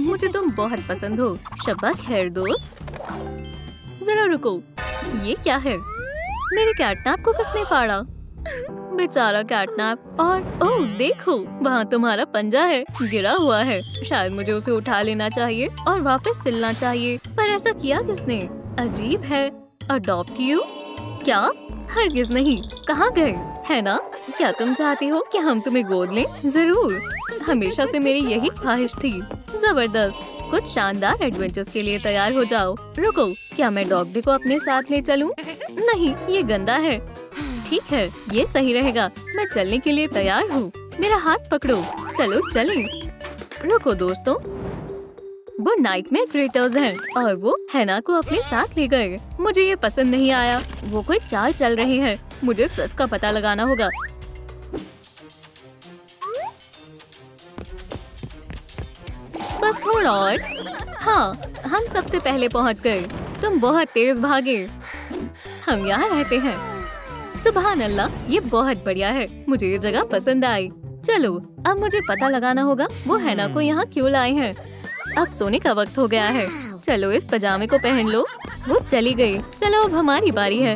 मुझे तुम बहुत पसंद हो। शब्बा खैर दोस्त। जरा रुको, ये क्या है? मेरे कैटनैप को किसने फाड़ा? बेचारा कैटनैप। और ओह देखो, वहाँ तुम्हारा पंजा है, गिरा हुआ है। शायद मुझे उसे उठा लेना चाहिए और वापस सिलना चाहिए, पर ऐसा किया किसने? अजीब है। Adopt you? क्या? हरगिज नहीं। कहाँ गए? है ना? क्या तुम चाहती हो कि हम तुम्हें गोद लें? जरूर, हमेशा से मेरी यही ख्वाहिश थी। जबरदस्त। कुछ शानदार एडवेंचर्स के लिए तैयार हो जाओ। रुको, क्या मैं डॉग को अपने साथ ले चलूं? नहीं, ये गंदा है। ठीक है, ये सही रहेगा। मैं चलने के लिए तैयार हूँ। मेरा हाथ पकड़ो, चलो चलें। रुको दोस्तों, वो नाइटमेयर क्रिएटर्स हैं और वो हैना को अपने साथ ले गए। मुझे ये पसंद नहीं आया। वो कोई चाल चल रहे हैं। मुझे सच का पता लगाना होगा। बस थोड़ा और। हाँ, हम सबसे पहले पहुंच गए। तुम बहुत तेज भागे। हम यहाँ रहते हैं। सुभान अल्लाह, ये बहुत बढ़िया है। मुझे ये जगह पसंद आई। चलो, अब मुझे पता लगाना होगा वो हैना को यहाँ क्यों लाए हैं। अब सोने का वक्त हो गया है। चलो इस पजामे को पहन लो। वो चली गई। चलो अब हमारी बारी है।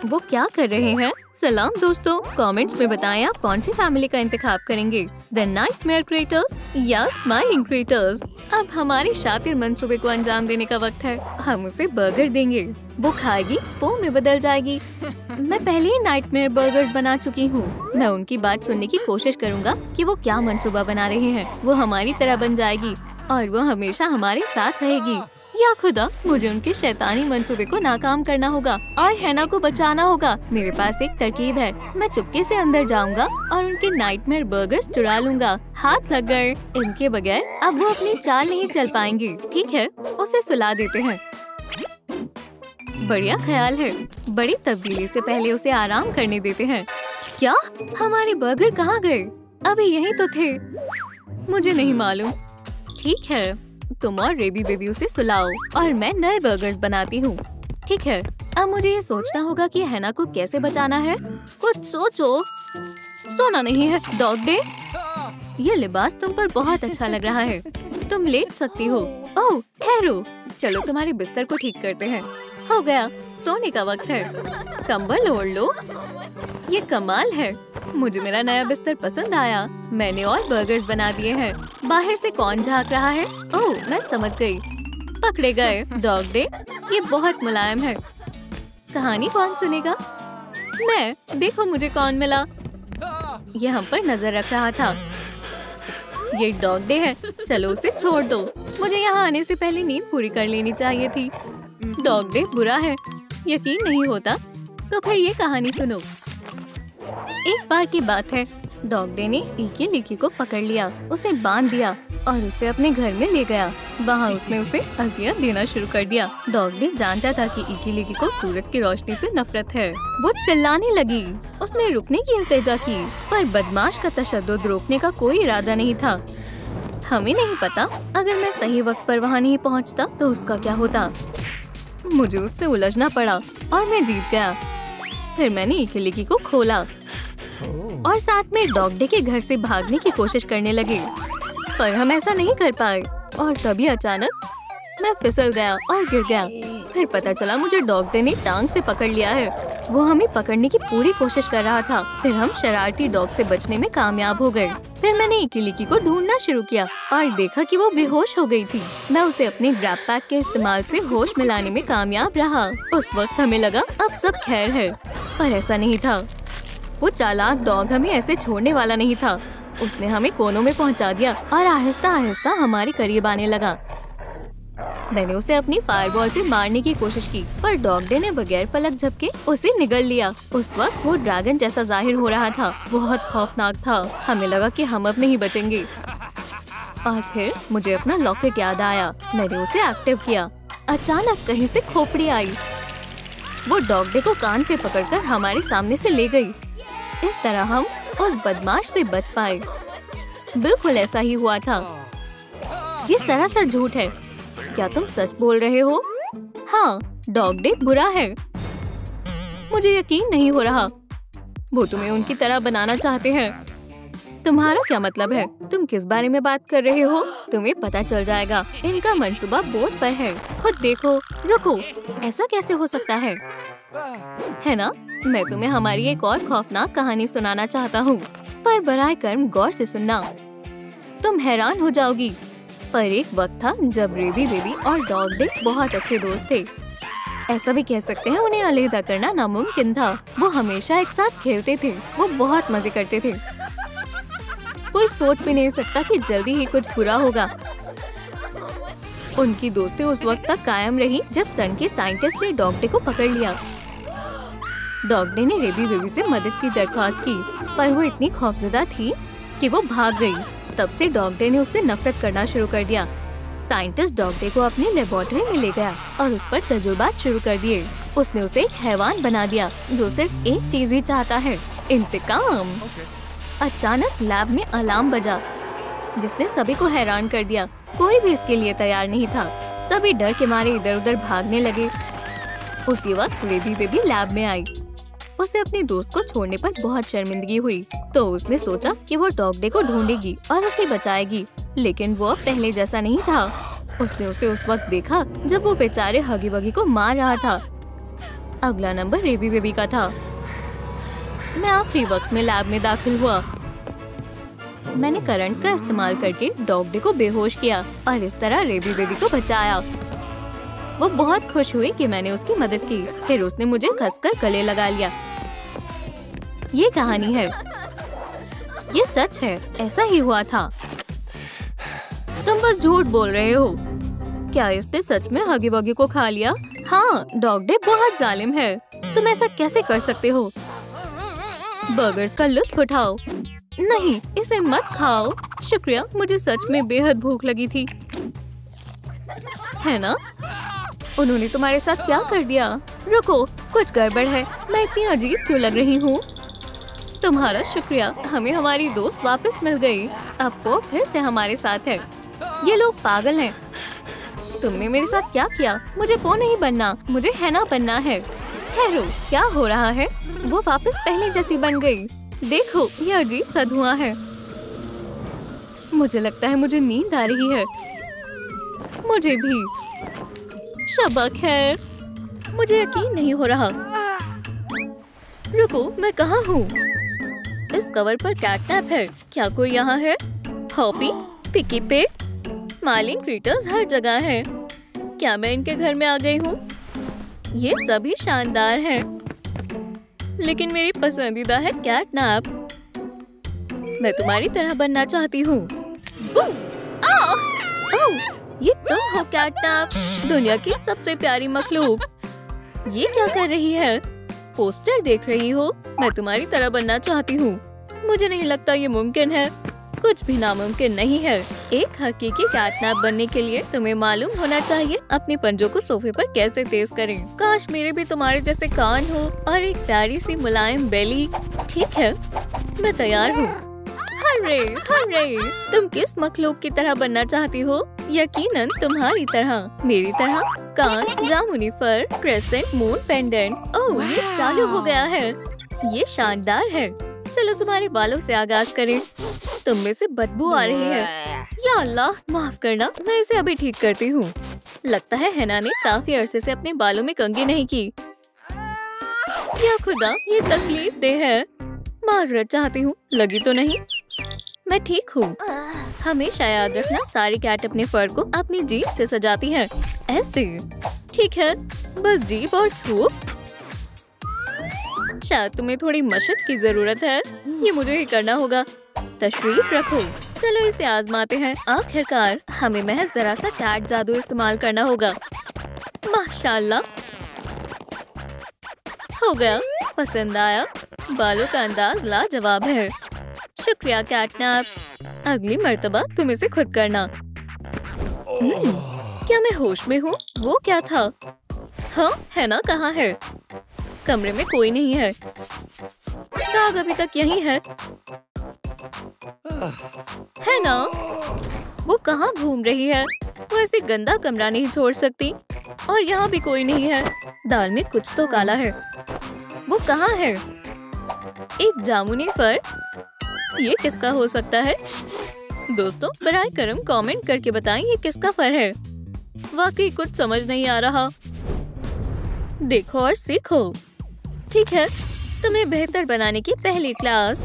वो क्या कर रहे हैं? सलाम दोस्तों, कमेंट्स में बताएं आप कौन सी फैमिली का इंतखाब करेंगे, द नाइटमेयर क्रिएटर्स या स्माइलिंग क्रिएटर्स। अब हमारे शातिर मंसूबे को अंजाम देने का वक्त है। हम उसे बर्गर देंगे। वो खाएगी, पो में बदल जाएगी। मैं पहले ही नाइटमेयर बर्गर्स बना चुकी हूँ। मैं उनकी बात सुनने की कोशिश करूँगा कि वो क्या मंसूबा बना रहे हैं। वो हमारी तरह बन जाएगी और वो हमेशा हमारे साथ रहेगी। या खुदा, मुझे उनके शैतानी मंसूबे को नाकाम करना होगा और हैना को बचाना होगा। मेरे पास एक तरकीब है। मैं चुपके से अंदर जाऊंगा और उनके नाइटमेयर बर्गर्स चुरा लूंगा। हाथ लग गए। इनके बगैर अब वो अपनी चाल नहीं चल पाएंगी। ठीक है, उसे सुला देते हैं। बढ़िया ख्याल है। बड़ी तब्दीली से पहले उसे आराम करने देते हैं। क्या? हमारे बर्गर कहाँ गए? अभी यहीं तो थे। मुझे नहीं मालूम। ठीक है, तुम और रेबी बेबी उसे सुलाओ और मैं नए बर्गर्स बनाती हूँ। ठीक है, अब मुझे ये सोचना होगा कि हैना को कैसे बचाना है। कुछ सोचो। सोना नहीं है डॉग डे। ये लिबास तुम पर बहुत अच्छा लग रहा है। तुम लेट सकती हो। ओह ठहरो, चलो तुम्हारे बिस्तर को ठीक करते हैं। हो गया, सोने का वक्त है। कंबल ओढ़ लो। ये कमाल है। मुझे मेरा नया बिस्तर पसंद आया। मैंने और बर्गर्स बना दिए हैं। बाहर से कौन झांक रहा है? ओह, मैं समझ गई। पकड़े गए डॉग डे। ये बहुत मुलायम है। कहानी कौन सुनेगा? मैं। देखो मुझे कौन मिला। ये हम पर नजर रख रहा था। ये डॉग डे है। चलो उसे छोड़ दो। मुझे यहाँ आने से पहले नींद पूरी कर लेनी चाहिए थी। डॉग डे बुरा है, यकीन नहीं होता। तो फिर ये कहानी सुनो। एक बार की बात है, डॉग डे ने इकी लिकी को पकड़ लिया, उसे बांध दिया और उसे अपने घर में ले गया। वहाँ उसने उसे अजियत देना शुरू कर दिया। डॉग डे जानता था कि इकी लिकी को सूरज की रोशनी से नफरत है। वो चिल्लाने लगी। उसने रुकने की इल्तिजा की, पर बदमाश का तशद्दुद रोकने का कोई इरादा नहीं था। हमें नहीं पता, अगर मैं सही वक्त पर वहाँ नहीं पहुँचता तो उसका क्या होता। मुझे उससे उलझना पड़ा और मैं जीत गया। फिर मैंने इकी लिकी को खोला और साथ में डॉग डे के घर से भागने की कोशिश करने लगे, पर हम ऐसा नहीं कर पाए। और तभी अचानक मैं फिसल गया और गिर गया। फिर पता चला मुझे डॉग डे ने टांग से पकड़ लिया है। वो हमें पकड़ने की पूरी कोशिश कर रहा था। फिर हम शरारती डॉग से बचने में कामयाब हो गए। फिर मैंने इकी लिकी को ढूंढना शुरू किया और देखा कि वो बेहोश हो गई थी। मैं उसे अपने ग्रैब पैक के इस्तेमाल से होश में लाने में कामयाब रहा। उस वक्त हमें लगा अब सब खैर है, पर ऐसा नहीं था। वो चालाक डॉग हमें ऐसे छोड़ने वाला नहीं था। उसने हमें कोनों में पहुंचा दिया और आहिस्ता आहिस्ता हमारे करीब आने लगा। मैंने उसे अपनी फायरबॉल से मारने की कोशिश की, पर डॉग डे ने बगैर पलक झपके उसे निगल लिया। उस वक्त वो ड्रैगन जैसा जाहिर हो रहा था। बहुत खौफनाक था। हमें लगा कि हम अब नहीं बचेंगे। और फिर मुझे अपना लॉकेट याद आया। मैंने उसे एक्टिव किया। अचानक कहीं से खोपड़ी आई। वो डॉग डे को कान से पकड़कर हमारे सामने से ले गई। इस तरह हम उस बदमाश से बच पाए। बिल्कुल ऐसा ही हुआ था। ये सरासर झूठ है। क्या तुम सच बोल रहे हो? हाँ, डॉग डे बुरा है। मुझे यकीन नहीं हो रहा। वो तुम्हें उनकी तरह बनाना चाहते हैं। तुम्हारा क्या मतलब है? तुम किस बारे में बात कर रहे हो? तुम्हें पता चल जाएगा। इनका मंसूबा बोर्ड पर है। खुद देखो। रुको, ऐसा कैसे हो सकता है ना? मैं तुम्हें हमारी एक और खौफनाक कहानी सुनाना चाहता हूँ, पर बराए कर्म गौर से सुनना। तुम हैरान हो जाओगी। पर एक वक्त था जब रेबी बेबी और डॉग डे बहुत अच्छे दोस्त थे। ऐसा भी कह सकते हैं उन्हें अलग करना नामुमकिन था। वो हमेशा एक साथ खेलते थे। वो बहुत मजे करते थे। कोई सोच भी नहीं सकता कि जल्दी ही कुछ बुरा होगा। उनकी दोस्ती उस वक्त तक कायम रही जब सन के साइंटिस्ट ने डॉग डे को पकड़ लिया। डॉग डे ने रेबी बेबी से मदद की दरख्वास्त की, पर वो इतनी खौफजदा थी कि वो भाग गई। तब से डॉग डे ने उससे नफरत करना शुरू कर दिया। साइंटिस्ट डॉग डे को अपनी लेबोरेटरी में ले गया और उस पर तजुर्बात शुरू कर दिए। उसने उसे एक हैवान बना दिया जो सिर्फ एक चीज ही चाहता है, इंतकाम। अचानक लैब में अलार्म बजा, जिसने सभी को हैरान कर दिया। कोई भी इसके लिए तैयार नहीं था। सभी डर के मारे इधर उधर भागने लगे। उसी वक्त रेबी बेबी लैब में आई। उसे अपने दोस्त को छोड़ने पर बहुत शर्मिंदगी हुई, तो उसने सोचा कि वो डॉग डे को ढूंढेगी और उसे बचाएगी। लेकिन वो पहले जैसा नहीं था। उसने उसे उस वक्त देखा जब वो बेचारे हगी वगी को मार रहा था। अगला नंबर रेबी बेबी का था। मैं आखिरी वक्त में लैब में दाखिल हुआ। मैंने करंट का इस्तेमाल करके डॉग डे को बेहोश किया और इस तरह रेबी बेबी को बचाया। वो बहुत खुश हुई कि मैंने उसकी मदद की। फिर उसने मुझे कसकर गले लगा लिया। ये कहानी है, ये सच है, ऐसा ही हुआ था। तुम बस झूठ बोल रहे हो। क्या इसने सच में हगी वगी को खा लिया? हाँ, डॉग डे बहुत जालिम है। तुम ऐसा कैसे कर सकते हो? बर्गर्स का लुत्फ उठाओ। नहीं, इसे मत खाओ। शुक्रिया, मुझे सच में बेहद भूख लगी थी। है ना? उन्होंने तुम्हारे साथ क्या कर दिया? रुको, कुछ गड़बड़ है। मैं इतनी अजीब क्यों लग रही हूँ? तुम्हारा शुक्रिया, हमें हमारी दोस्त वापस मिल गई। अब वो फिर से हमारे साथ है। ये लोग पागल हैं। तुमने मेरे साथ क्या किया? मुझे पो नहीं बनना, मुझे हैना बनना है। ठहरो, क्या हो रहा है? वो वापस पहले जैसी बन गई। देखो, ये अजीब सा धुआं है। मुझे लगता है मुझे नींद आ रही है। मुझे भी। शब्बा खैर, मुझे यकीन नहीं हो रहा। रुको, मैं कहाँ हूँ? इस कवर पर कैटनैप है। क्या कोई यहाँ है? हॉपी, पिकी पिग, स्माइलिंग क्रीटर्स हर जगह है। क्या मैं इनके घर में आ गई हूँ? ये सभी शानदार हैं, लेकिन मेरी पसंदीदा है कैटनैप। मैं तुम्हारी तरह बनना चाहती हूँ। ये तुम हो कैटनैप, दुनिया की सबसे प्यारी मखलूक। ये क्या कर रही है? पोस्टर देख रही हो? मैं तुम्हारी तरह बनना चाहती हूँ। मुझे नहीं लगता ये मुमकिन है। कुछ भी नामुमकिन नहीं है। एक हकीकी कैटनैप बनने के लिए तुम्हें मालूम होना चाहिए अपने पंजों को सोफे पर कैसे तेज करें। काश मेरे भी तुम्हारे जैसे कान हो और एक प्यारी सी मुलायम बेली। ठीक है, मैं तैयार हूँ। Hooray, hooray! तुम किस मखलूक की तरह बनना चाहती हो? यकीनन तुम्हारी तरह। मेरी तरह कान, जामुनी फर, क्रेसेंट मून पेंडेंट। ओह, ये चालू हो गया है। ये शानदार है। चलो तुम्हारे बालों से आगाज करें। तुम में से बदबू आ रही है। या अल्लाह, माफ करना, मैं इसे अभी ठीक करती हूँ। लगता है हैना ने काफी अरसे से अपने बालों में कंघी नहीं की। या खुदा, ये तकलीफ दे है। माजरत चाहती हूँ। लगी तो नहीं? मैं ठीक हूँ। हमेशा याद रखना, सारी कैट अपने फर को अपनी जीभ से सजाती है। ऐसे। ठीक है, बस जीभ और थूक। शायद तुम्हें थोड़ी मशक की जरूरत है। ये मुझे ही करना होगा। तशरीफ रखो। चलो इसे आजमाते हैं। आखिरकार हमें महज जरा सा कैट जादू इस्तेमाल करना होगा। माशाल्लाह, हो गया। पसंद आया? बालों का अंदाज लाजवाब है। शुक्रिया कैटनैप। अगली मर्तबा तुम इसे खुद करना। क्या मैं होश में हूँ? वो क्या था? हाँ, हैना कहाँ है? कमरे में कोई नहीं है। दाग अभी तक यही है। हैना, वो कहाँ घूम रही है? वो ऐसे गंदा कमरा नहीं छोड़ सकती। और यहाँ भी कोई नहीं है। दाल में कुछ तो काला है। वो कहाँ है? एक जामुनी फर, ये किसका हो सकता है? दोस्तों बराए करम कमेंट करके बताएं ये किसका फर है। वाकई कुछ समझ नहीं आ रहा। देखो और सीखो। ठीक है, तुम्हें बेहतर बनाने की पहली क्लास।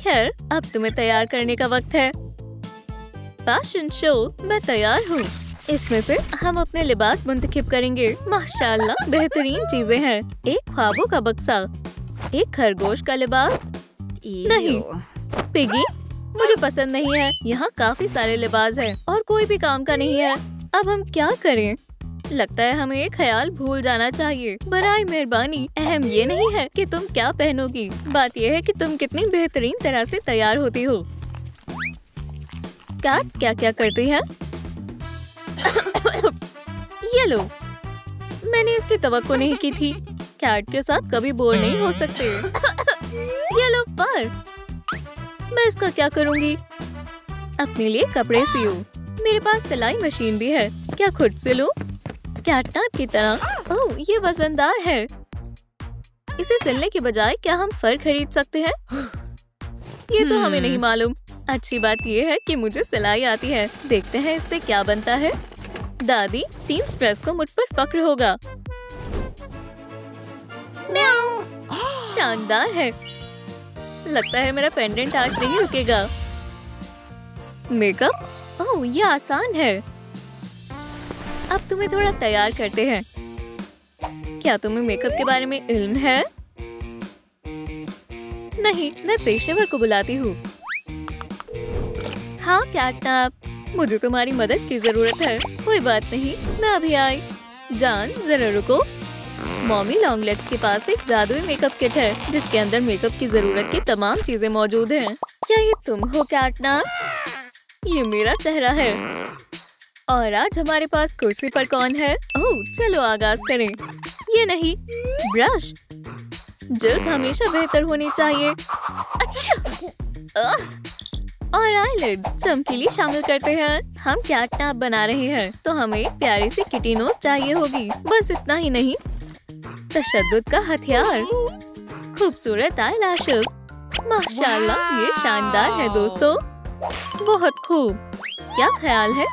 खैर अब तुम्हें तैयार करने का वक्त है। फैशन शो, मैं तैयार हूँ। इसमें से हम अपने लिबास मुंतखब करेंगे। माशाल्लाह बेहतरीन चीजें हैं। एक ख्वाबों का बक्सा, एक खरगोश का लिबास। नहीं पिगी, मुझे पसंद नहीं है। यहाँ काफी सारे लिबास हैं और कोई भी काम का नहीं है। अब हम क्या करें? लगता है हमें एक ख्याल भूल जाना चाहिए। बराए मेहरबानी, अहम ये नहीं है कि तुम क्या पहनोगी, बात यह है कि तुम कितनी बेहतरीन तरह से तैयार होती हो। कैट्स क्या क्या करती है? ये लो, मैंने इसकी तवक्को नहीं की थी। कैट के साथ कभी बोर नहीं हो सकते। ये लो फर, मैं इसका क्या करूँगी? अपने लिए कपड़े सियो। मेरे पास सिलाई मशीन भी है, क्या खुद से लो? कैटनैप की तरह। ओह ये वजनदार है। इसे सिलने के बजाय क्या हम फर खरीद सकते हैं? ये तो हमें नहीं मालूम। अच्छी बात ये है कि मुझे सिलाई आती है। देखते हैं इससे क्या बनता है। दादी सीम्स्ट्रेस को मुझ पर फक्र होगा। शानदार है। लगता है मेरा पेंडेंट आज नहीं रुकेगा। मेकअप, ओह ये आसान है। अब तुम्हें थोड़ा तैयार करते हैं। क्या तुम्हें मेकअप के बारे में इल्म है? नहीं, मैं पेशेवर को बुलाती हूँ। हाँ कैटनैप, मुझे तुम्हारी मदद की जरूरत है। कोई बात नहीं, मैं अभी आई। जान जरा रुको। मॉमी लॉन्गलेग्स के पास एक जादुई मेकअप किट है जिसके अंदर मेकअप की जरूरत की तमाम चीजें मौजूद हैं। क्या ये तुम हो कैटनैप? ये मेरा चेहरा है। और आज हमारे पास कुर्सी पर कौन है? ओह चलो आगाज करें। ये नहीं, ब्रश। जल्द हमेशा बेहतर होनी चाहिए। अच्छा। और आईलिड्स चमकीली शामिल करते हैं। हम कैटनैप बना रहे हैं तो हमें प्यारी सी किटी नोज चाहिए होगी। बस इतना ही नहीं, तशद्दुद का हथियार, खूबसूरत आईलैशेस। माशाल्लाह ये शानदार है दोस्तों। बहुत खूब। क्या ख्याल है?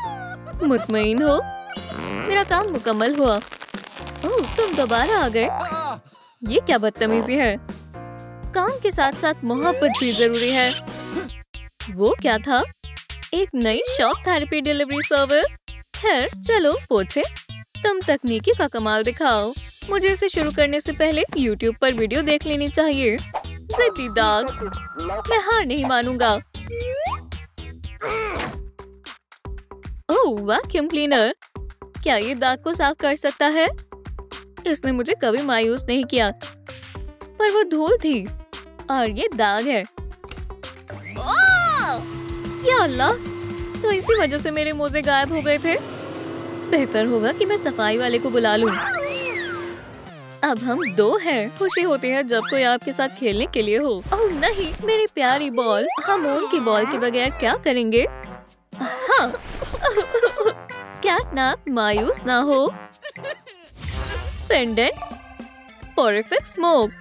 मुतमईन हो? मेरा काम मुकम्मल हुआ। ओह तुम दोबारा आ गए। ये क्या बदतमीजी है? काम के साथ साथ मोहब्बत भी जरूरी है। वो क्या था? एक नई शॉक थेरेपी डिलीवरी सर्विस। खैर चलो पूछे, तुम तकनीकी का कमाल दिखाओ। मुझे इसे शुरू करने से पहले YouTube पर वीडियो देख लेनी चाहिए। जिद्दी दाग, मैं हार नहीं मानूंगा। ओह वैक्यूम क्लीनर, क्या ये दाग को साफ कर सकता है? इसने मुझे कभी मायूस नहीं किया, पर वो धूल थी और ये दाग है। या अल्लाह, तो इसी वजह से मेरे मोजे गायब हो गए थे। बेहतर होगा कि मैं सफाई वाले को बुला लूं। अब हम 2 हैं। खुशी होती है जब कोई आपके साथ खेलने के लिए हो। ओह नहीं, मेरी प्यारी बॉल। हम उनकी बॉल के बगैर क्या करेंगे? हाँ। कैटनैप मायूस ना हो। पेंडेंट, स्पोरिफिक स्मोक,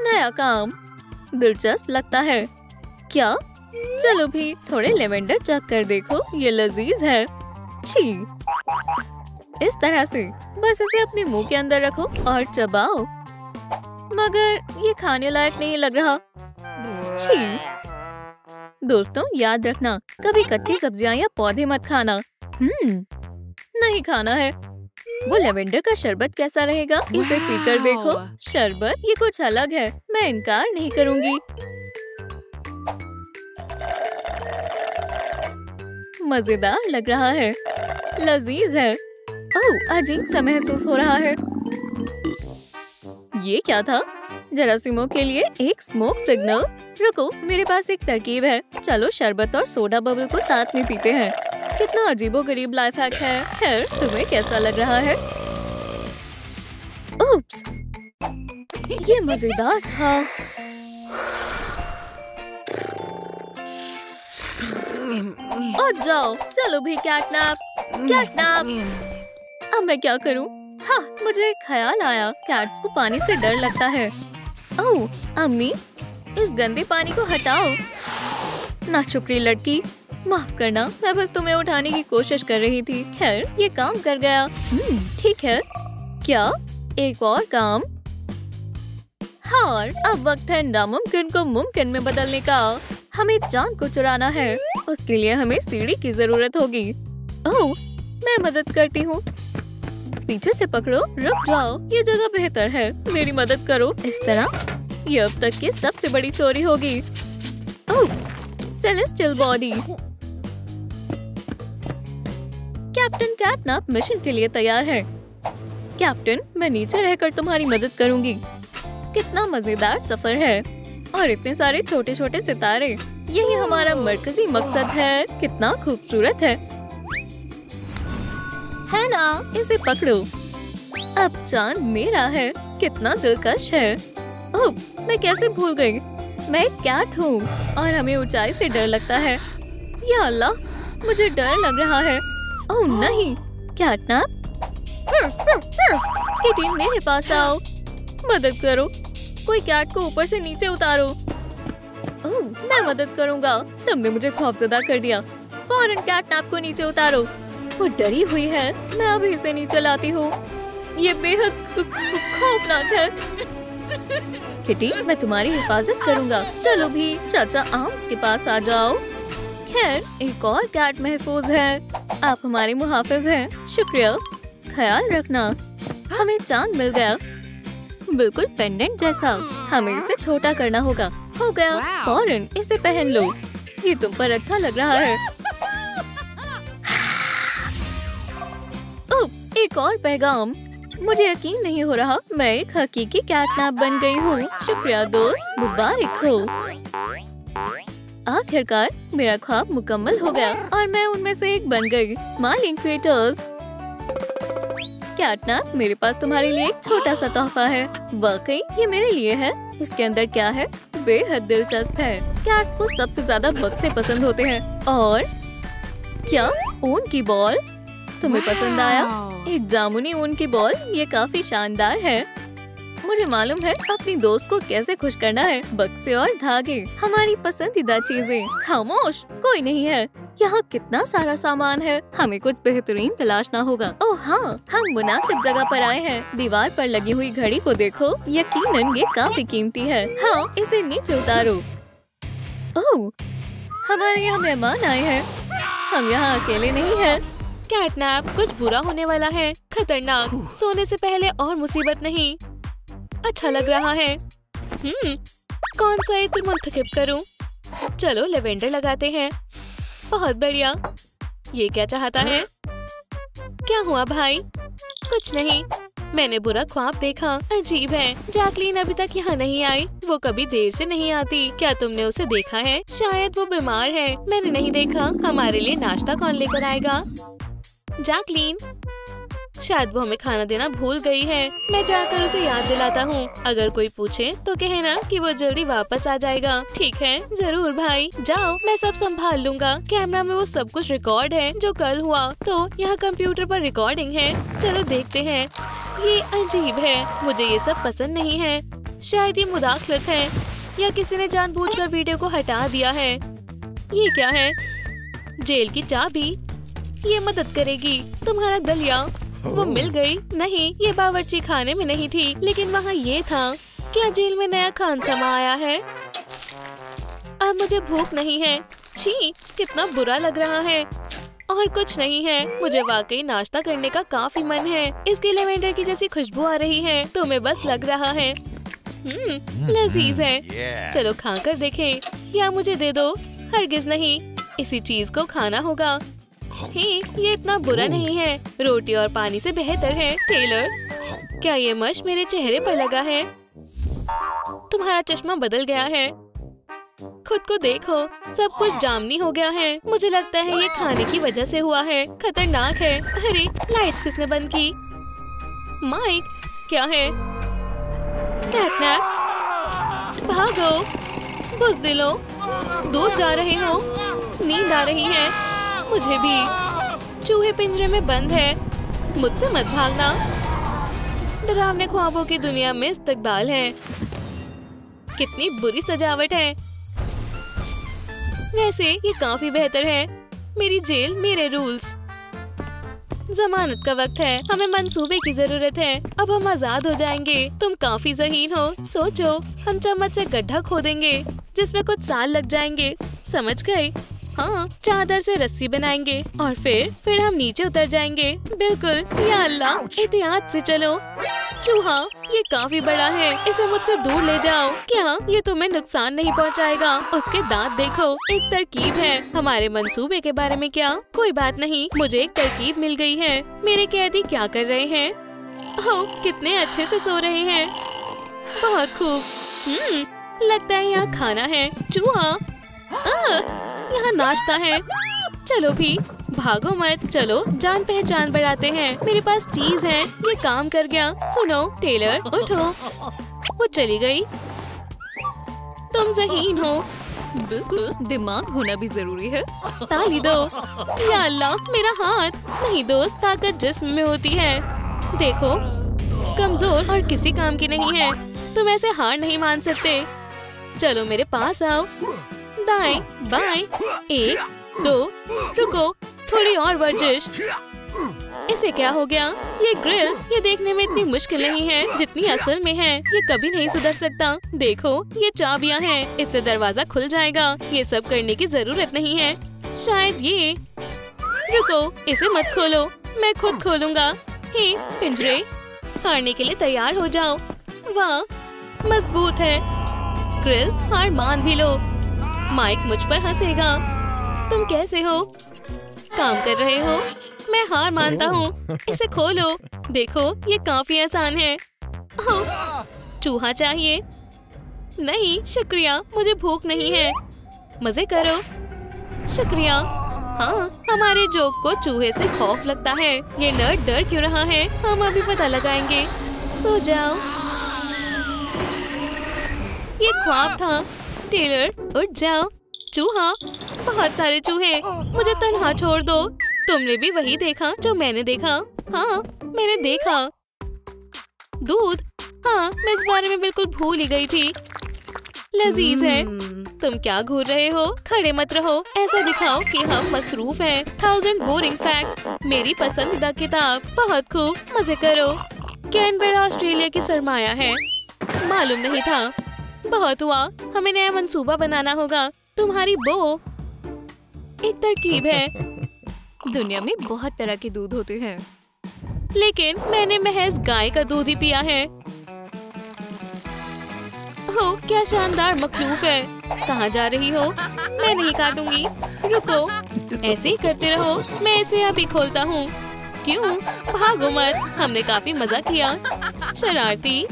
नया काम। दिलचस्प लगता है। क्या? चलो भी थोड़े लेवेंडर चख कर देखो, ये लजीज है। छी। इस तरह से बस इसे अपने मुंह के अंदर रखो और चबाओ। मगर ये खाने लायक नहीं लग रहा। छी। दोस्तों याद रखना, कभी कच्ची सब्जियां या पौधे मत खाना। नहीं खाना है। वो लेवेंडर का शरबत कैसा रहेगा? इसे पीकर देखो। शरबत, ये कुछ अलग है। मैं इनकार नहीं करूंगी। मजेदार लग रहा है, लजीज है। ओह अजीब सा महसूस हो रहा है। ये क्या था? जरासीमों के लिए एक स्मोक सिग्नल। रुको, मेरे पास एक तरकीब है। चलो शरबत और सोडा बबल को साथ में पीते हैं। कितना अजीबोगरीब लाइफ हैक है। खैर तुम्हें कैसा लग रहा है? उप्स, ये मजेदार था। और जाओ, चलो भी कैटनैप। कैटनैप। अब मैं क्या करूं? हाँ, मुझे एक ख्याल आया। कैट्स को पानी से डर लगता है। ओह अम्मी, इस गंदे पानी को हटाओ। नाशुक्री लड़की, माफ करना, मैं बस तुम्हें उठाने की कोशिश कर रही थी। खैर, ये काम कर गया। ठीक है। क्या एक और काम? हाँ, अब वक्त है नामुमकिन को मुमकिन में बदलने का। हमें चांद को चुराना है। उसके लिए हमें सीढ़ी की जरूरत होगी। ओह, मैं मदद करती हूँ। पीछे से पकड़ो। रुक जाओ, ये जगह बेहतर है। मेरी मदद करो। इस तरह ये अब तक की सबसे बड़ी चोरी होगी। Oh, celestial body. Captain catnap mission के लिए तैयार है। कैप्टन, मैं नीचे रहकर तुम्हारी मदद करूंगी। कितना मजेदार सफर है और इतने सारे छोटे छोटे सितारे। यही हमारा मरकजी मकसद है। कितना खूबसूरत है ना? इसे पकड़ो। अब चांद मेरा है। कितना दिलकश है। उप्स, मैं कैसे भूल गई? मैं एक कैट हूँ और हमें ऊंचाई से डर लगता है। या अल्लाह, मुझे डर लग रहा है। ओह नहीं, कैटनैप। किटी, मेरे पास आओ। मदद करो। कोई कैट को ऊपर से नीचे उतारो। ओह, मैं मदद करूँगा। तुमने मुझे खौफजदा कर दिया। फौरन कैटनैप को नीचे उतारो। वो डरी हुई है। मैं अभी इसे नीचे लाती हूँ। ये बेहद खौफनाक है। किटी, मैं तुम्हारी हिफाजत करूँगा। चलो भी, चाचा आर्म्स के पास आ जाओ। खैर, एक और कैट महफूज है। आप हमारे मुहाफिज हैं। शुक्रिया। ख्याल रखना। हमें चांद मिल गया, बिल्कुल पेंडेंट जैसा। हमें इसे छोटा करना होगा। हो गया। फौरन इसे पहन लो। ये तुम पर अच्छा लग रहा है। उप्स, एक और पैगाम। मुझे यकीन नहीं हो रहा, मैं एक हकीकी कैटनैप बन गई हूँ। शुक्रिया दोस्त, मुबारक हो। आखिरकार मेरा ख्वाब मुकम्मल हो गया और मैं उनमें से एक बन गई। Smiling creators. कैटनैप, मेरे पास तुम्हारे लिए एक छोटा सा तोहफा है। वाकई ये मेरे लिए है। इसके अंदर क्या है? बेहद दिलचस्प है। कैट्स को सबसे ज्यादा बक्से पसंद होते हैं। और क्या ऊन की बॉल? तुम्हें पसंद आया? एक जामुनी ऊन की बॉल। ये काफी शानदार है। मुझे मालूम है अपनी दोस्त को कैसे खुश करना है। बक्से और धागे, हमारी पसंदीदा चीजें। खामोश, कोई नहीं है। यहाँ कितना सारा सामान है। हमें कुछ बेहतरीन तलाशना होगा। ओह हाँ, हम मुनासिब जगह पर आए हैं। दीवार पर लगी हुई घड़ी को देखो। यकीनन ये काफी कीमती है। हाँ, इसे नीचे उतारो। ओह, हमारे यहाँ मेहमान आए हैं। हम यहाँ अकेले नहीं हैं। कैटनैप, कुछ बुरा होने वाला है। खतरनाक। सोने से पहले और मुसीबत नहीं। अच्छा लग रहा है। कौन सा इत्र मुंतखब करूं? चलो लेवेंडर लगाते हैं। बहुत बढ़िया। ये क्या चाहता है? क्या हुआ भाई? कुछ नहीं, मैंने बुरा ख्वाब देखा। अजीब है, जैकलीन अभी तक यहाँ नहीं आई। वो कभी देर से नहीं आती। क्या तुमने उसे देखा है? शायद वो बीमार है। मैंने नहीं देखा। हमारे लिए नाश्ता कौन लेकर आएगा? जैकलीन, शायद वो हमें खाना देना भूल गई है। मैं जाकर उसे याद दिलाता हूँ। अगर कोई पूछे तो कहना कि वो जल्दी वापस आ जाएगा। ठीक है, जरूर भाई। जाओ, मैं सब संभाल लूँगा। कैमरा में वो सब कुछ रिकॉर्ड है जो कल हुआ। तो यहाँ कंप्यूटर पर रिकॉर्डिंग है। चलो देखते हैं। ये अजीब है। मुझे ये सब पसंद नहीं है। शायद ये मुदाखलत है या किसी ने जानबूझकर वीडियो को हटा दिया है। ये क्या है? जेल की चाबी। ये मदद करेगी। तुम्हारा दलिया। वो मिल गई। नहीं, ये बावर्ची खाने में नहीं थी, लेकिन वहाँ ये था। क्या जेल में नया खानसमा आया है? अब मुझे भूख नहीं है। छी, कितना बुरा लग रहा है। और कुछ नहीं है। मुझे वाकई नाश्ता करने का काफी मन है। इसके लेवेंडर की जैसी खुशबू आ रही है। तो मैं बस लग रहा है। लजीज है। चलो खा कर देखें। या मुझे दे दो। हरगिज नहीं, इसी चीज को खाना होगा। ये इतना बुरा नहीं है। रोटी और पानी से बेहतर है। टेलर, क्या ये मश मेरे चेहरे पर लगा है? तुम्हारा चश्मा बदल गया है। खुद को देखो, सब कुछ जामनी हो गया है। मुझे लगता है ये खाने की वजह से हुआ है। खतरनाक है। अरे, लाइट्स किसने बंद की? माइक, क्या है? कैटनैप, भागो, बुज़दिलो, दूर जा रहे हो। नींद आ रही है। मुझे भी। चूहे पिंजरे में बंद है। मुझसे मत भागना। डरावने ख्वाबों की दुनिया में इस्तकबाल है। कितनी बुरी सजावट है। वैसे ये काफी बेहतर है। मेरी जेल, मेरे रूल्स। जमानत का वक्त है, हमें मंसूबे की जरूरत है। अब हम आजाद हो जाएंगे। तुम काफी ज़हीन हो। सोचो, हम चम्मच से गड्ढा खोदेंगे जिसमें कुछ साल लग जाएंगे। समझ गए? हाँ, चादर से रस्सी बनाएंगे और फिर हम नीचे उतर जाएंगे। बिल्कुल। या अल्लाह, एहतियात से चलो। चूहा, ये काफी बड़ा है, इसे मुझसे दूर ले जाओ। क्या ये तुम्हें नुकसान नहीं पहुंचाएगा? उसके दांत देखो। एक तरकीब है। हमारे मंसूबे के बारे में क्या? कोई बात नहीं, मुझे एक तरकीब मिल गई है। मेरे कैदी क्या कर रहे हैं? ओह, कितने अच्छे से सो रहे हैं। बहुत खूब। लगता है यहाँ खाना है। चूहा, यहाँ नाश्ता है। चलो भी, भागो मत। चलो जान पहचान बढ़ाते हैं। मेरे पास चीज है, ये काम कर गया। सुनो टेलर, उठो। वो चली गई। तुम ज़हीन हो। बिल्कुल, दिमाग होना भी जरूरी है। ताली दो। या अल्लाह, मेरा हाथ। नहीं दोस्त, ताकत जिस्म में होती है। देखो, कमजोर और किसी काम की नहीं है। तुम ऐसे हार नहीं मान सकते। चलो मेरे पास आओ। दाएं बाएं, 1 2, रुको, थोड़ी और वर्जिश। इसे क्या हो गया? ये ग्रिल, ये देखने में इतनी मुश्किल नहीं है जितनी असल में है। ये कभी नहीं सुधर सकता। देखो, ये चाबियां हैं, इससे दरवाजा खुल जाएगा। ये सब करने की जरूरत नहीं है। शायद ये। रुको, इसे मत खोलो, मैं खुद खोलूंगा। हे पिंजरे, हारने के लिए तैयार हो जाओ। वाह, मजबूत है। ग्रिल, हार मान भी लो। माइक मुझ पर हंसेगा। तुम कैसे हो? काम कर रहे हो? मैं हार मानता हूँ। इसे खोलो। देखो, ये काफी आसान है। ओह, चूहा चाहिए? नहीं शुक्रिया, मुझे भूख नहीं है। मजे करो। शुक्रिया। हाँ, हमारे जोक को चूहे से खौफ लगता है। ये नर्ड डर क्यों रहा है? हम अभी पता लगाएंगे। सो जाओ। ये ख्वाब था। टेलर, उठ जाओ। चूहा, बहुत सारे चूहे, मुझे तन्हा छोड़ दो। तुमने भी वही देखा जो मैंने देखा? हाँ, मैंने देखा। दूध? हाँ, मैं इस बारे में बिल्कुल भूल ही गई थी। लजीज है। तुम क्या घूर रहे हो? खड़े मत रहो, ऐसा दिखाओ कि हम मसरूफ हैं। 1000 बोरिंग फैक्ट्स, मेरी पसंदीदा किताब। बहुत खूब, मजे करो। कैनबेरा ऑस्ट्रेलिया की सरमाया है। मालूम नहीं था। बहुत हुआ, हमें नया मंसूबा बनाना होगा। तुम्हारी बो एक तरकीब है। दुनिया में बहुत तरह के दूध होते हैं, लेकिन मैंने महज गाय का दूध ही पिया है। हो, क्या शानदार मखलूक है। कहाँ जा रही हो? मैं नहीं काटूंगी। रुको, ऐसे ही करते रहो। मैं इसे अभी खोलता हूँ। क्यों? भागो मत, हमने काफी मजा किया। शरारती।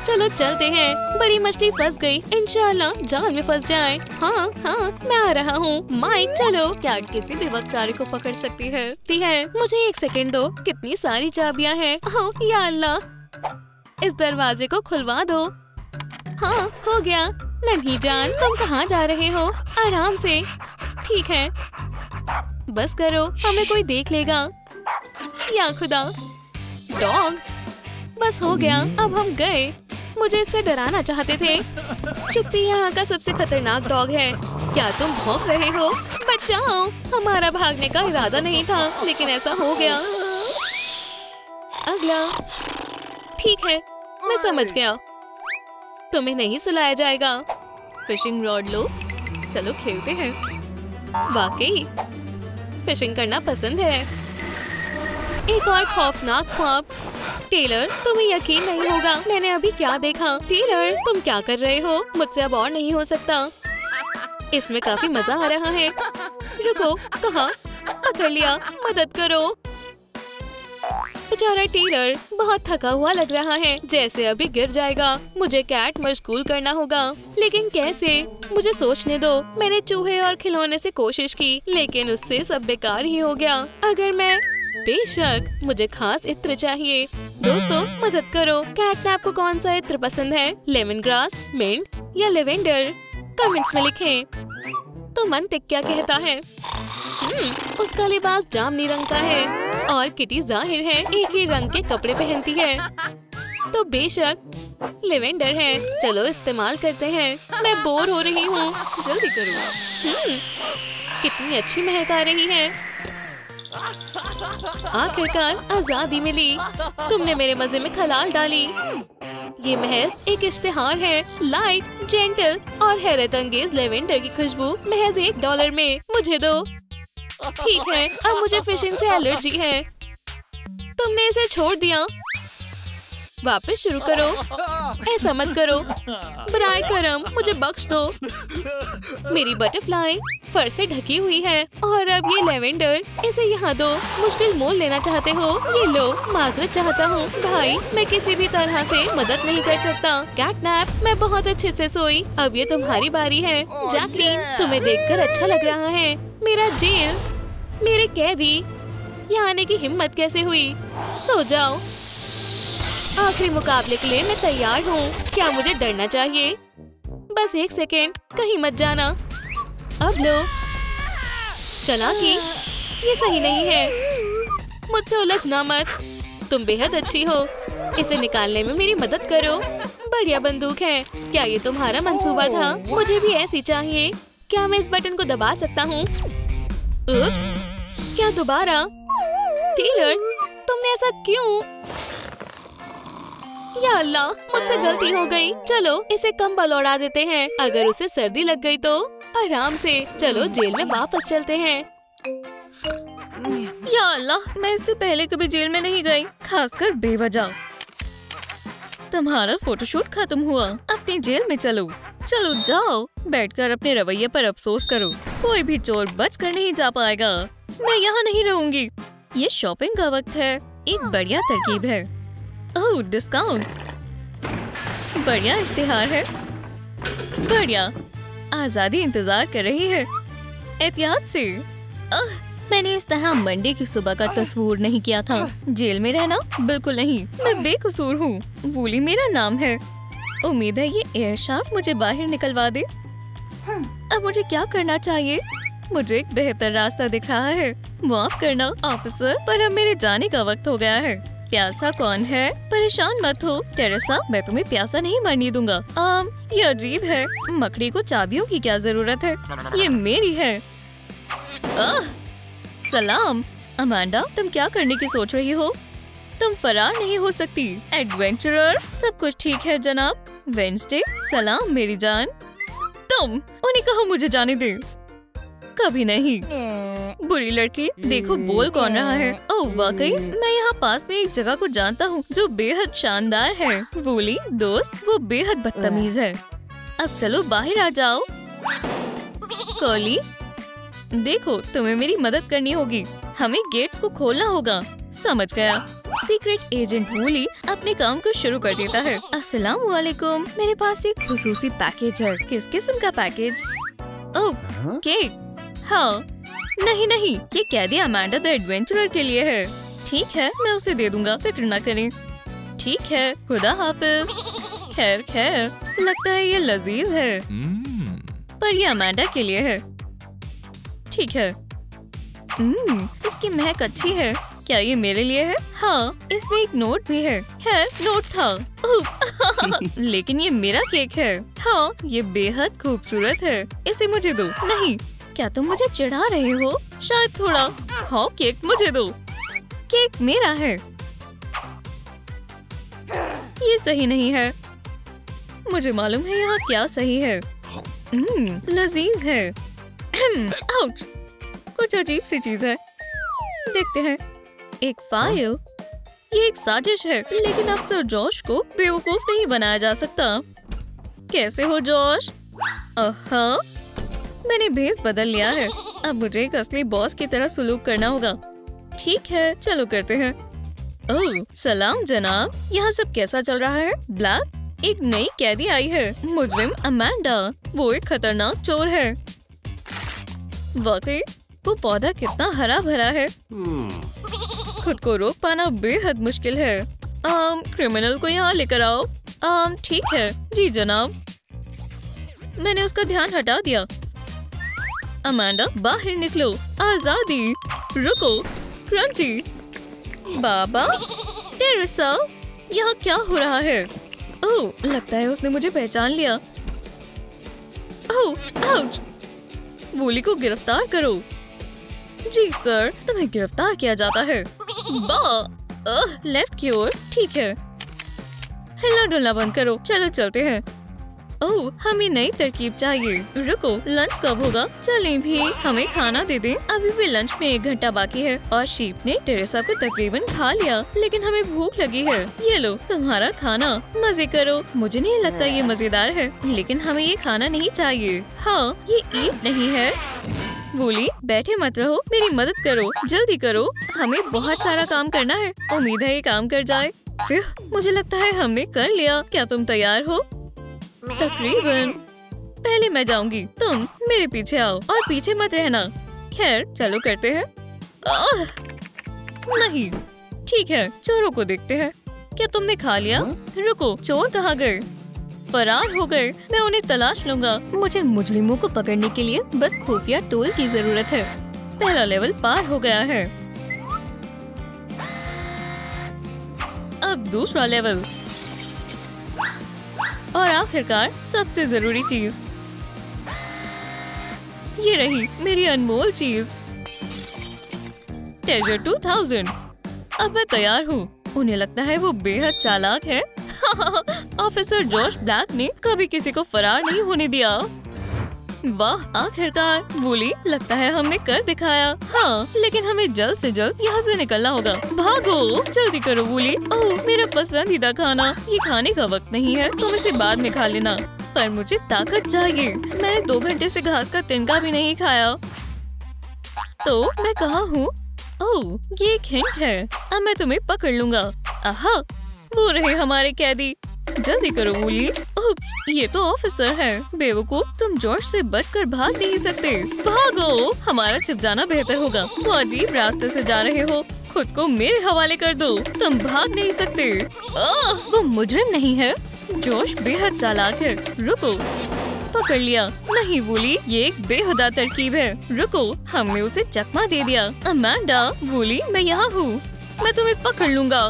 चलो चलते हैं। बड़ी मछली फंस गई, इंशाल्लाह जाल में फंस जाए। हाँ हाँ, मैं आ रहा हूँ। माइक, चलो। क्या किसी भी वक्त सारे को पकड़ सकती है? मुझे 1 सेकंड दो। कितनी सारी चाबियाँ हैं। ओह या अल्लाह, इस दरवाजे को खुलवा दो। हाँ, हो गया। नन्ही जान, तुम कहाँ जा रहे हो? आराम से। ठीक है, बस करो, हमें कोई देख लेगा। या खुदा, डॉग। बस हो गया, अब हम गए। मुझे इससे डराना चाहते थे। चुप्पी यहाँ का सबसे खतरनाक डॉग है। क्या तुम भौंक रहे हो? बचाओ, हमारा भागने का इरादा नहीं था, लेकिन ऐसा हो गया। अगला। ठीक है, मैं समझ गया। तुम्हें नहीं सुलाया जाएगा। फिशिंग रॉड लो, चलो खेलते हैं। वाकई फिशिंग करना पसंद है। एक और खौफनाक ख्वाब। टेलर, तुम्हें यकीन नहीं होगा मैंने अभी क्या देखा। टेलर, तुम क्या कर रहे हो? मुझसे अब और नहीं हो सकता। इसमें काफी मजा आ रहा है। रुको, कहाँ? पकड़ लिया, मदद करो। बेचारा टेलर बहुत थका हुआ लग रहा है, जैसे अभी गिर जाएगा। मुझे कैट मशगूल करना होगा, लेकिन कैसे? मुझे सोचने दो। मैंने चूहे और खिलौने से कोशिश की, लेकिन उससे सब बेकार ही हो गया। अगर मैं बेशक, मुझे खास इत्र चाहिए। दोस्तों, मदद करो। कैटनैप को कौन सा इत्र पसंद है? लेमन ग्रास, मिंट या लेवेंडर? कमेंट्स में लिखें। तो मंतिक क्या कहता है? उसका लिबास जामुनी रंग का है और किटी जाहिर है एक ही रंग के कपड़े पहनती है, तो बेशक लेवेंडर है। चलो इस्तेमाल करते हैं। मैं बोर हो रही हूँ, जल्दी करो। कितनी अच्छी महक आ रही है। आखिरकार आजादी मिली। तुमने मेरे मजे में खलाल डाली। ये महज एक इश्तिहार है। लाइट, जेंटल और हैरत अंगेज लेवेंडर की खुशबू महज $1 में। मुझे दो। ठीक है, अब मुझे फिशिंग से एलर्जी है। तुमने इसे छोड़ दिया। वापस शुरू करो। ऐसा मत करो। बराए करम, मुझे बख्श दो। मेरी बटरफ्लाई फर से ढकी हुई है और अब ये लेवेंडर, इसे यहाँ दो। मुश्किल मोल लेना चाहते हो? ये लो। माजरत चाहता हूँ भाई, मैं किसी भी तरह से मदद नहीं कर सकता। कैटनैप, मैं बहुत अच्छे से सोई। अब ये तुम्हारी बारी है। जैकलीन, तुम्हें देखकर अच्छा लग रहा है। मेरा जेल, मेरे कैदी, यहाँ आने की हिम्मत कैसे हुई? सो जाओ। आखिरी मुकाबले के लिए मैं तैयार हूँ। क्या मुझे डरना चाहिए? बस 1 सेकेंड, कहीं मत जाना। अब लो। चालाकी, ये सही नहीं है। मुझसे उलझना मत। तुम बेहद अच्छी हो। इसे निकालने में मेरी मदद करो। बढ़िया बंदूक है। क्या ये तुम्हारा मंसूबा था? मुझे भी ऐसी चाहिए। क्या मैं इस बटन को दबा सकता हूँ? उप्स, क्या दोबारा? टेलर, तुमने ऐसा क्यों? या अल्लाह, मुझसे गलती हो गई। चलो इसे कंबल ओढ़ा देते हैं। अगर उसे सर्दी लग गई तो आराम से। चलो जेल में वापस चलते हैं। या अल्लाह, मैं इससे पहले कभी जेल में नहीं गई, खासकर बेवजह। तुम्हारा फोटोशूट खत्म हुआ। अपनी जेल में चलो। चलो जाओ, बैठकर अपने रवैये पर अफसोस करो। कोई भी चोर बच कर नहीं जा पाएगा। मैं यहाँ नहीं रहूंगी। ये शॉपिंग का वक्त है। एक बढ़िया तरकीब है। ओह, डिस्काउंट। बढ़िया इश्तिहार है। बढ़िया। आजादी इंतजार कर रही है। एहतियात से। मैंने इस तरह मंडे की सुबह का तस्वीर नहीं किया था। जेल में रहना? बिल्कुल नहीं, मैं बेकसूर हूँ। वूली मेरा नाम है। उम्मीद है ये एयर शाफ्ट मुझे बाहर निकलवा दे। अब मुझे क्या करना चाहिए? मुझे एक बेहतर रास्ता दिख रहा है। माफ करना ऑफिसर, पर अब मेरे जाने का वक्त हो गया है। प्यासा कौन है? परेशान मत हो टेरेसा, मैं तुम्हें प्यासा नहीं मरने दूंगा। ये अजीब है। मकड़ी को चाबियों की क्या जरूरत है? ये मेरी है। सलाम अमांडा, तुम क्या करने की सोच रही हो? तुम फरार नहीं हो सकती। एडवेंचरर, सब कुछ ठीक है जनाब। वेंसडे, सलाम मेरी जान। तुम उन्हें कहो मुझे जाने दे। कभी नहीं। बुरी लड़की, देखो बोल कौन रहा है। ओह वाकई, मैं यहाँ पास में एक जगह को जानता हूँ जो बेहद शानदार है। वूली दोस्त, वो बेहद बदतमीज है। अब चलो बाहर आ जाओ। कोली, देखो तुम्हें मेरी मदद करनी होगी। हमें गेट्स को खोलना होगा। समझ गया। सीक्रेट एजेंट वूली अपने काम को शुरू कर देता है। अस्सलाम वालेकुम, मेरे पास एक खुसूसी पैकेज है। किस किस्म का पैकेज? ओह केक। हाँ, नहीं, ये कैदी अमांडा द एडवेंचरर के लिए है। ठीक है, मैं उसे दे दूंगा, फिक्र न करें। ठीक है, खुदा हाफिज। खैर, लगता है ये लजीज है, पर ये अमांडा के लिए है। ठीक है। इसकी महक अच्छी है। क्या ये मेरे लिए है? हाँ, इसमें एक नोट भी है। नोट था। लेकिन ये मेरा केक है। हाँ, ये बेहद खूबसूरत है। इसे मुझे दो। नहीं, क्या तुम मुझे चिढ़ा रहे हो? शायद थोड़ा। हाँ, केक मुझे दो। केक मेरा है। ये सही नहीं है। मुझे मालूम है यहाँ क्या सही है। लजीज है। आउच, कुछ अजीब सी चीज है। देखते हैं। एक फाइल। ये एक साजिश है, लेकिन अफसर जॉश को बेवकूफ नहीं बनाया जा सकता। कैसे हो जॉश? हाँ, मैंने भेस बदल लिया है। अब मुझे एक असली बॉस की तरह सुलूक करना होगा। ठीक है, चलो करते हैं। ओह सलाम जनाब, यहाँ सब कैसा चल रहा है? ब्लैक, एक नई कैदी आई है, मुजरिम अमांडा। वो एक खतरनाक चोर है। वाकई, वो पौधा कितना हरा भरा है। खुद को रोक पाना बेहद मुश्किल है। क्रिमिनल को यहाँ लेकर आओ। ठीक है, जी जनाब। मैंने उसका ध्यान हटा दिया। अमांडा, बाहर निकलो। आजादी। रुको, क्रंची। बाबा, टेरेसा, यहाँ क्या हो रहा है? ओह, लगता है उसने मुझे पहचान लिया। ओह, आउच। वूली को गिरफ्तार करो। जी सर, तुम्हें गिरफ्तार किया जाता है। लेफ्ट की ओर। ठीक है, हिलना डुलना बंद करो। चलो चलते हैं। ओह, हमें नई तरकीब चाहिए। रुको, लंच कब होगा? चलें भी, हमें खाना दे दें। अभी भी लंच में 1 घंटा बाकी है और शीप ने टेरेसा को तकरीबन खा लिया, लेकिन हमें भूख लगी है। ये लो तुम्हारा खाना, मजे करो। मुझे नहीं लगता ये मजेदार है, लेकिन हमें ये खाना नहीं चाहिए। हाँ, ये ईट नहीं है। वूली, बैठे मत रहो, मेरी मदद करो, जल्दी करो। हमें बहुत सारा काम करना है। उम्मीद है ये काम कर जाए। फिर मुझे लगता है हमने कर लिया। क्या तुम तैयार हो? तकरीबन। पहले मैं जाऊंगी, तुम मेरे पीछे आओ और पीछे मत रहना। खैर चलो करते हैं। नहीं, ठीक है, चोरों को देखते हैं। क्या तुमने खा लिया? रुको, चोर कहाँ गए? फरार हो गए। मैं उन्हें तलाश लूंगा। मुझे मुजरिमों को पकड़ने के लिए बस खुफिया टूल की जरूरत है। पहला लेवल पार हो गया है। अब दूसरा लेवल और आखिरकार सबसे जरूरी चीज, ये रही मेरी अनमोल चीज, ट्रेजर 2000। अब मैं तैयार हूँ। उन्हें लगता है वो बेहद चालाक है। ऑफिसर जॉश ब्लैक ने कभी किसी को फरार नहीं होने दिया। वाह, आखिरकार। वूली, लगता है हमने कर दिखाया। हाँ, लेकिन हमें जल्द से जल्द यहाँ से निकलना होगा। भागो, जल्दी करो वूली। ओह, मेरा पसंदीदा खाना। ये खाने का वक्त नहीं है, तुम इसे बाद में खा लेना। पर मुझे ताकत चाहिए। मैंने 2 घंटे से घास का तिनका भी नहीं खाया। तो मैं कहाँ हूँ? ओह, ये एक हिंट है। अब मैं तुम्हें पकड़ लूंगा। आहा, वो रहे हमारे कैदी। जल्दी करो वूली। उप्स, ये तो ऑफिसर है। बेवकूफ, तुम जॉर्ज से बचकर भाग नहीं सकते। भागो, हमारा छिप जाना बेहतर होगा। वो अजीब रास्ते से जा रहे हो, खुद को मेरे हवाले कर दो। तुम भाग नहीं सकते। वो मुजरिम नहीं है। जॉर्ज बेहद चालाक है। रुको, पकड़ लिया। नहीं वूली, ये एक बेहुदा तरकीब है। रुको, हमने उसे चकमा दे दिया। अमांडा, वूली, मैं यहाँ हूँ, मैं तुम्हें पकड़ लूंगा।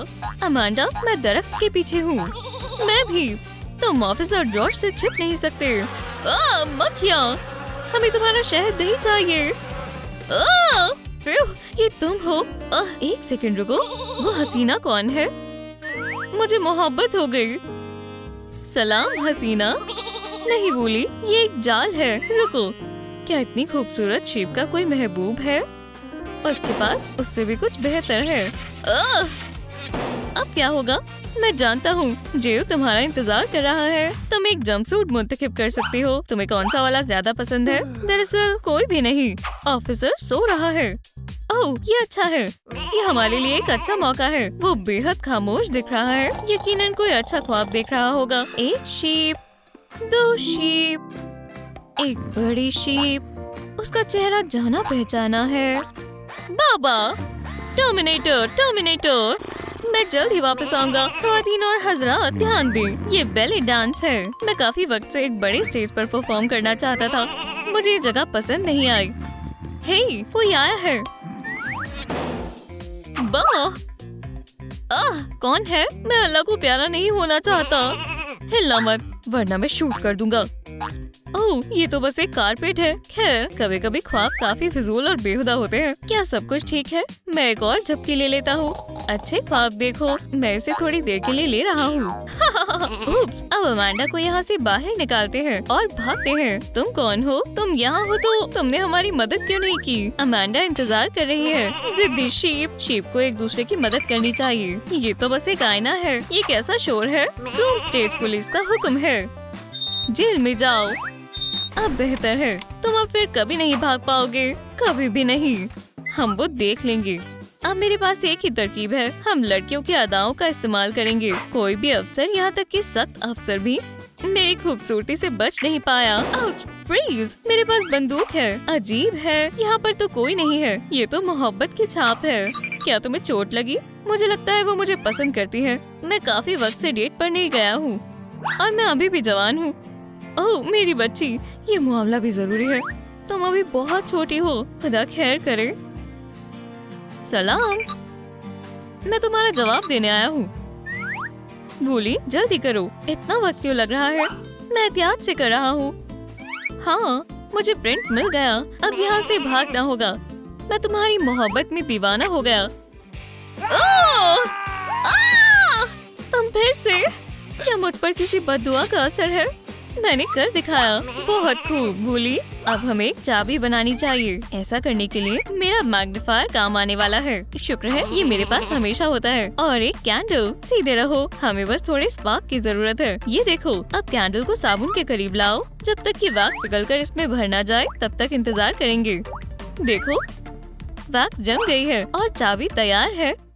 अमांडा, मैं दरख्त के पीछे हूँ। मैं भी। तुम ऑफिसर जॉर्ज से छिप नहीं सकते। मक्खियाँ, हमें तुम्हारा शहद नहीं चाहिए। ये तुम हो? एक सेकंड रुको, वो हसीना कौन है? मुझे मोहब्बत हो गई। सलाम हसीना। नहीं वूली, ये एक जाल है। रुको, क्या इतनी खूबसूरत शीप का कोई महबूब है? उसके पास उससे भी कुछ बेहतर है। अब क्या होगा? मैं जानता हूँ, जेल तुम्हारा इंतजार कर रहा है। तुम एक जंपसूट मुंतखब कर सकती हो। तुम्हें कौन सा वाला ज्यादा पसंद है? दरअसल कोई भी नहीं। ऑफिसर सो रहा है। ओह, ये अच्छा है। ये हमारे लिए एक अच्छा मौका है। वो बेहद खामोश दिख रहा है। यकीनन कोई अच्छा ख्वाब देख रहा होगा। 1 शीप, 2 शीप, एक बड़ी शीप। उसका चेहरा जाना पहचाना है। बाबा, टर्मिनेटर, टर्मिनेटर। मैं जल्द ही वापस आऊंगा। ख्वातीन और हजरात, ध्यान दें, ये बेली डांस है। मैं काफी वक्त से एक बड़े स्टेज पर परफॉर्म करना चाहता था। मुझे ये जगह पसंद नहीं आई। हे, कोई आया है। कौन है? मैं अल्लाह को प्यारा नहीं होना चाहता। हिलना मत, वरना मैं शूट कर दूंगा। ओह, ये तो बस एक कारपेट है। खैर, कभी कभी ख्वाब काफी फिजूल और बेहुदा होते हैं। क्या सब कुछ ठीक है? मैं एक और झपकी ले लेता हूँ। अच्छे ख्वाब देखो, मैं इसे थोड़ी देर के लिए ले रहा हूँ। उप्स, अब अमांडा को यहाँ से बाहर निकालते हैं और भागते हैं। तुम कौन हो? तुम यहाँ हो तो तुमने हमारी मदद क्यों नहीं की? अमांडा इंतजार कर रही है। जिद्दी शीप। शीप को एक दूसरे की मदद करनी चाहिए। ये तो बस एक आईना है। ये कैसा शोर है? तुम स्टेट पुलिस का हुक्म है, जेल में जाओ। अब बेहतर है, तुम अब फिर कभी नहीं भाग पाओगे, कभी भी नहीं। हम वो देख लेंगे। अब मेरे पास एक ही तरकीब है। हम लड़कियों की अदाओं का इस्तेमाल करेंगे। कोई भी अफसर, यहाँ तक कि सख्त अफसर भी मेरी खूबसूरती से बच नहीं पाया। आउच, प्लीज, मेरे पास बंदूक है। अजीब है, यहाँ पर तो कोई नहीं है। ये तो मोहब्बत की छाप है। क्या तुम्हें चोट लगी? मुझे लगता है वो मुझे पसंद करती है। मैं काफी वक्त से डेट पर नहीं गया हूँ और मैं अभी भी जवान हूँ। ओह मेरी बच्ची, ये मामला भी जरूरी है। तुम अभी बहुत छोटी हो। खुदा खैर करे। सलाम, मैं तुम्हारा जवाब देने आया हूँ। भूली, जल्दी करो। इतना वक्त क्यों लग रहा है? मैं एहतियात से कर रहा हूँ। हाँ, मुझे प्रिंट मिल गया। अब यहाँ से भागना होगा। मैं तुम्हारी मोहब्बत में दीवाना हो गया। तुम फिर से? क्या मुझ पर किसी बददुआ का असर है? मैंने कर दिखाया। बहुत खूब भूली। अब हमें एक चाबी बनानी चाहिए। ऐसा करने के लिए मेरा मैग्नीफायर काम आने वाला है। शुक्र है ये मेरे पास हमेशा होता है। और एक कैंडल। सीधे रहो, हमें बस थोड़े स्पार्क की जरूरत है। ये देखो, अब कैंडल को साबुन के करीब लाओ। जब तक कि वैक्स पिघलकर इसमें भर ना जाए तब तक इंतजार करेंगे। देखो, वैक्स जम गई है और चाबी तैयार है।